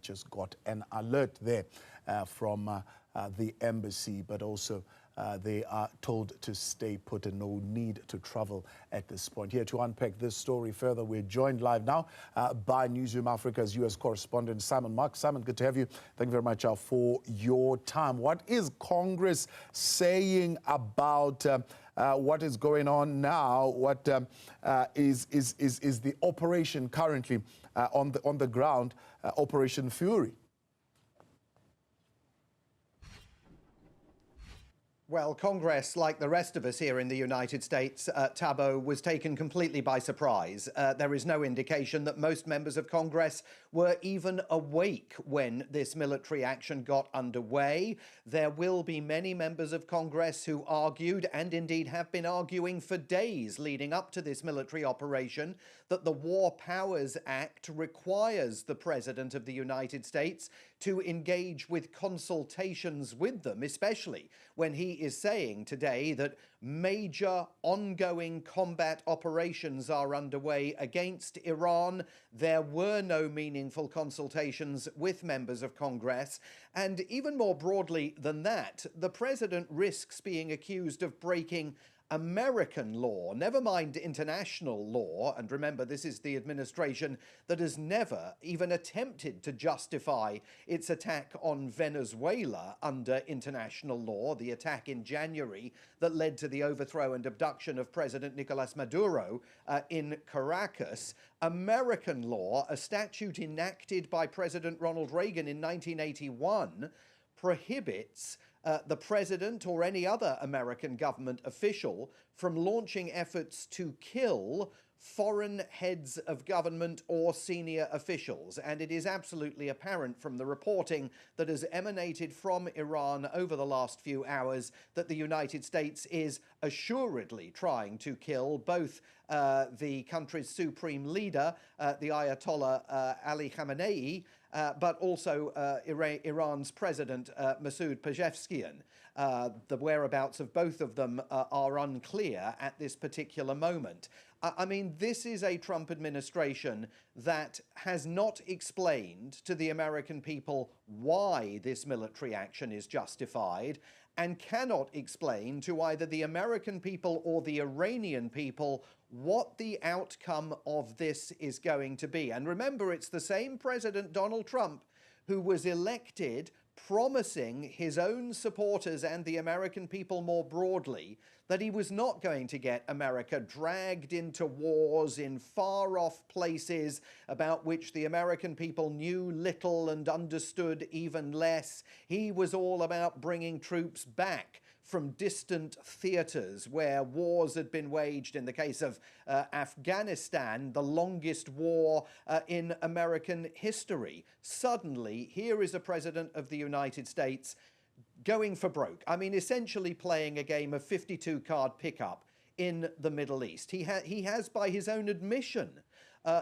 Just got an alert there from the embassy, but also they are told to stay put and no need to travel at this point. Here to unpack this story further, we're joined live now by Newzroom Africa's U.S. correspondent, Simon Mark. Simon, good to have you. Thank you very much for your time. What is Congress saying about what is going on now? What is the operation currently on the ground, Operation Fury? Well, Congress, like the rest of us here in the United States, Thabo, was taken completely by surprise. There is no indication that most members of Congress were even awake when this military action got underway. There will be many members of Congress who argued, and indeed have been arguing for days leading up to this military operation, that the War Powers Act requires the President of the United States to engage with consultations with them, especially when he is saying today that major ongoing combat operations are underway against Iran. There were no meaningful consultations with members of Congress. And even more broadly than that, the president risks being accused of breaking American law, never mind international law. And remember, this is the administration that has never even attempted to justify its attack on Venezuela under international law, the attack in January that led to the overthrow and abduction of President Nicolas Maduro in Caracas. American law, a statute enacted by President Ronald Reagan in 1981, prohibits the president or any other American government official from launching efforts to kill foreign heads of government or senior officials. And it is absolutely apparent from the reporting that has emanated from Iran over the last few hours that the United States is assuredly trying to kill both the country's supreme leader, the Ayatollah Ali Khamenei, but also Iran's president, Masoud Pezeshkian. The whereabouts of both of them are unclear at this particular moment. I mean, this is a Trump administration that has not explained to the American people why this military action is justified, and cannot explain to either the American people or the Iranian people what the outcome of this is going to be. And remember, it's the same President Donald Trump who was elected promising his own supporters and the American people more broadly that he was not going to get America dragged into wars in far-off places about which the American people knew little and understood even less. He was all about bringing troops back from distant theaters where wars had been waged. In the case of Afghanistan, the longest war in American history. Suddenly, here is a president of the United States going for broke. I mean, essentially playing a game of 52-card pickup in the Middle East. He has, by his own admission,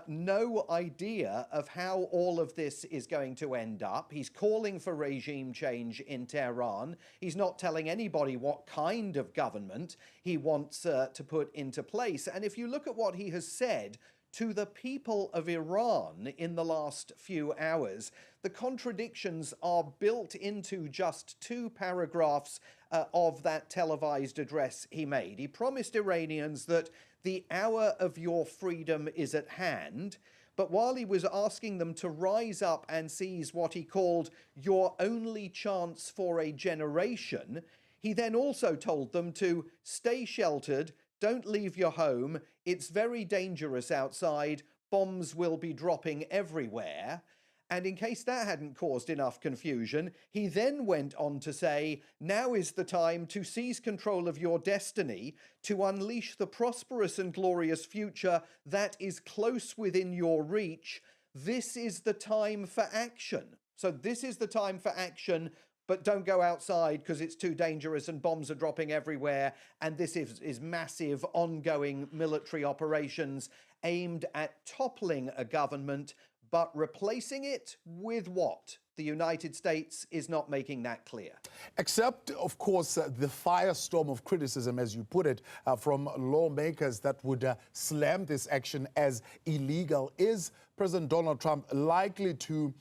no idea of how all of this is going to end up. He's calling for regime change in Tehran. He's not telling anybody what kind of government he wants to put into place. And if you look at what he has said to the people of Iran in the last few hours, the contradictions are built into just 2 paragraphs of that televised address he made. He promised Iranians that the hour of your freedom is at hand, but while he was asking them to rise up and seize what he called your only chance for a generation, he then also told them to stay sheltered, don't leave your home, it's very dangerous outside, bombs will be dropping everywhere. And in case that hadn't caused enough confusion, he then went on to say, now is the time to seize control of your destiny, to unleash the prosperous and glorious future that is close within your reach. This is the time for action. So this is the time for action, but don't go outside because it's too dangerous and bombs are dropping everywhere. And this is massive ongoing military operations aimed at toppling a government but replacing it with what? The United States is not making that clear. Except, of course, the firestorm of criticism, as you put it, from lawmakers that would slam this action as illegal. Is President Donald Trump likely to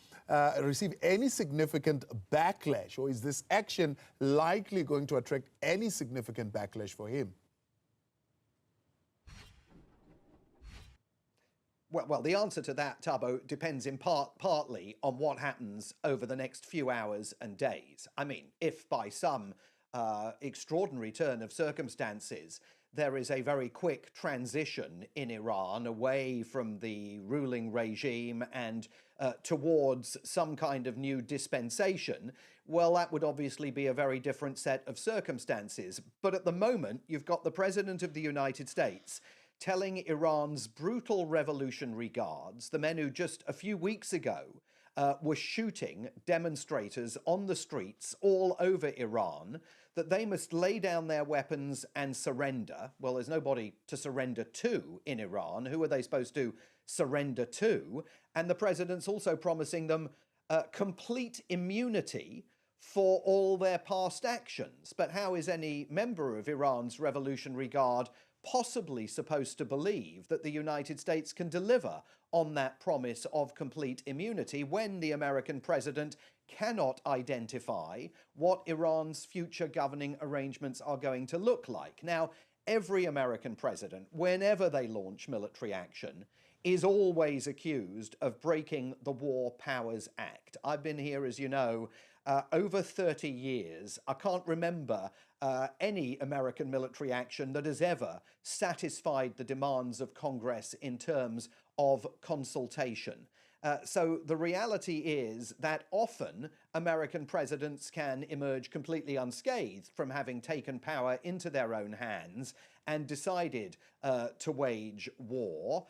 receive any significant backlash, or is this action likely going to attract any significant backlash for him? Well, the answer to that, Thabo, depends in partly on what happens over the next few hours and days. I mean, if by some extraordinary turn of circumstances, there is a very quick transition in Iran away from the ruling regime and towards some kind of new dispensation, well, that would obviously be a very different set of circumstances. But at the moment, you've got the President of the United States telling Iran's brutal revolutionary guards, the men who just a few weeks ago were shooting demonstrators on the streets all over Iran, that they must lay down their weapons and surrender. Well, there's nobody to surrender to in Iran. Who are they supposed to surrender to? And the president's also promising them complete immunity for all their past actions. But how is any member of Iran's Revolutionary Guard possibly supposed to believe that the United States can deliver on that promise of complete immunity when the American president cannot identify what Iran's future governing arrangements are going to look like? Now, every American president, whenever they launch military action, is always accused of breaking the War Powers Act. I've been here, as you know, over 30 years. I can't remember any American military action that has ever satisfied the demands of Congress in terms of consultation. So the reality is that often American presidents can emerge completely unscathed from having taken power into their own hands and decided to wage war.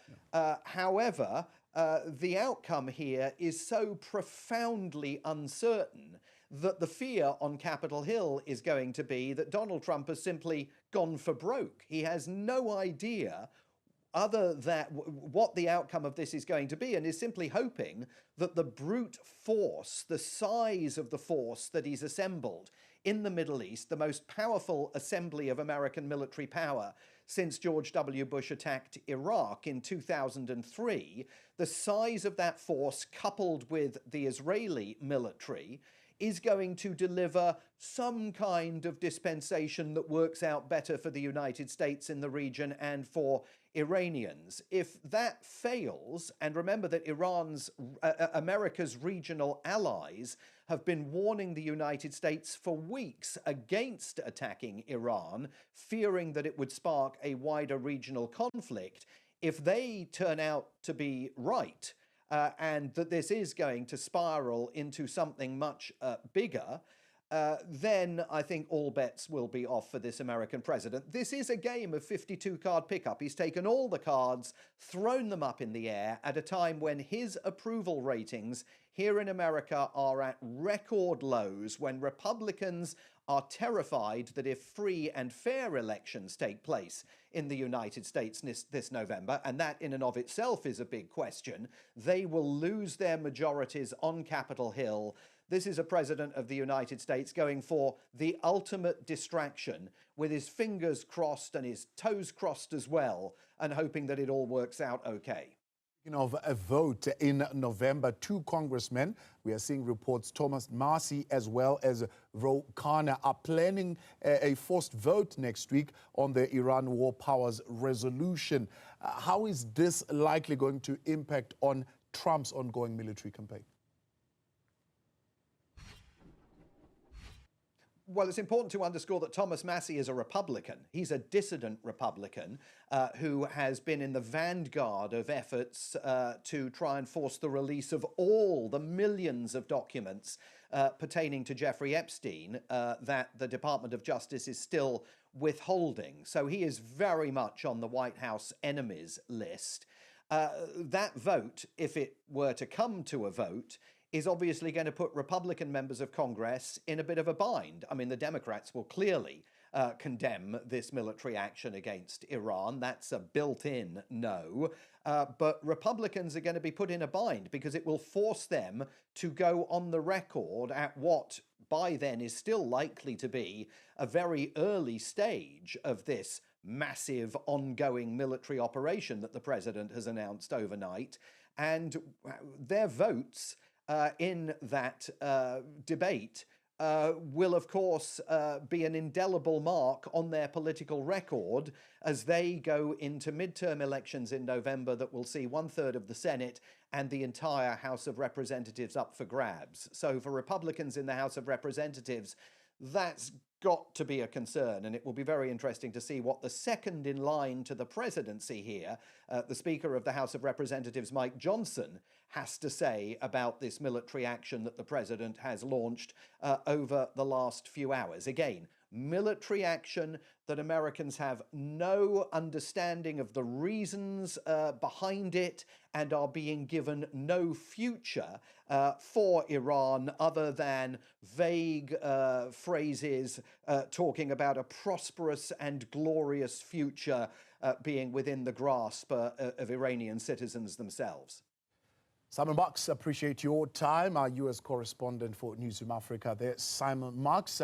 However, the outcome here is so profoundly uncertain that the fear on Capitol Hill is going to be that Donald Trump has simply gone for broke. He has no idea other than what the outcome of this is going to be, and is simply hoping that the brute force, the size of the force that he's assembled in the Middle East, the most powerful assembly of American military power since George W. Bush attacked Iraq in 2003, the size of that force coupled with the Israeli military is going to deliver some kind of dispensation that works out better for the United States in the region and for Iranians. If that fails, and remember that America's regional allies have been warning the United States for weeks against attacking Iran, fearing that it would spark a wider regional conflict. If they turn out to be right, and that this is going to spiral into something much bigger, then I think all bets will be off for this American president. This is a game of 52-card pickup. He's taken all the cards, thrown them up in the air at a time when his approval ratings here in America are at record lows, when Republicans are terrified that if free and fair elections take place in the United States this November, and that in and of itself is a big question, they will lose their majorities on Capitol Hill. This is a president of the United States going for the ultimate distraction, with his fingers crossed and his toes crossed as well, and hoping that it all works out okay. Of a vote in November, two congressmen, we are seeing reports, Thomas Massie as well as Ro Khanna, are planning a forced vote next week on the Iran War Powers resolution. How is this likely going to impact on Trump's ongoing military campaign? Well, it's important to underscore that Thomas Massie is a Republican. He's a dissident Republican who has been in the vanguard of efforts to try and force the release of all the millions of documents pertaining to Jeffrey Epstein that the Department of Justice is still withholding. So he is very much on the White House enemies list. That vote, if it were to come to a vote, is obviously going to put Republican members of Congress in a bit of a bind. I mean, the Democrats will clearly condemn this military action against Iran. That's a built-in no. But Republicans are going to be put in a bind because it will force them to go on the record at what by then is still likely to be a very early stage of this massive ongoing military operation that the president has announced overnight. And their votes in that debate will, of course, be an indelible mark on their political record as they go into midterm elections in November that will see 1/3 of the Senate and the entire House of Representatives up for grabs. So for Republicans in the House of Representatives, that's got to be a concern, and it will be very interesting to see what the second in line to the presidency here, the Speaker of the House of Representatives, Mike Johnson, has to say about this military action that the president has launched over the last few hours. Again, military action that Americans have no understanding of the reasons behind it and are being given no future for Iran other than vague phrases talking about a prosperous and glorious future being within the grasp of Iranian citizens themselves. Simon Marks, appreciate your time. Our U.S. correspondent for Newzroom Afrika there. Simon Marks.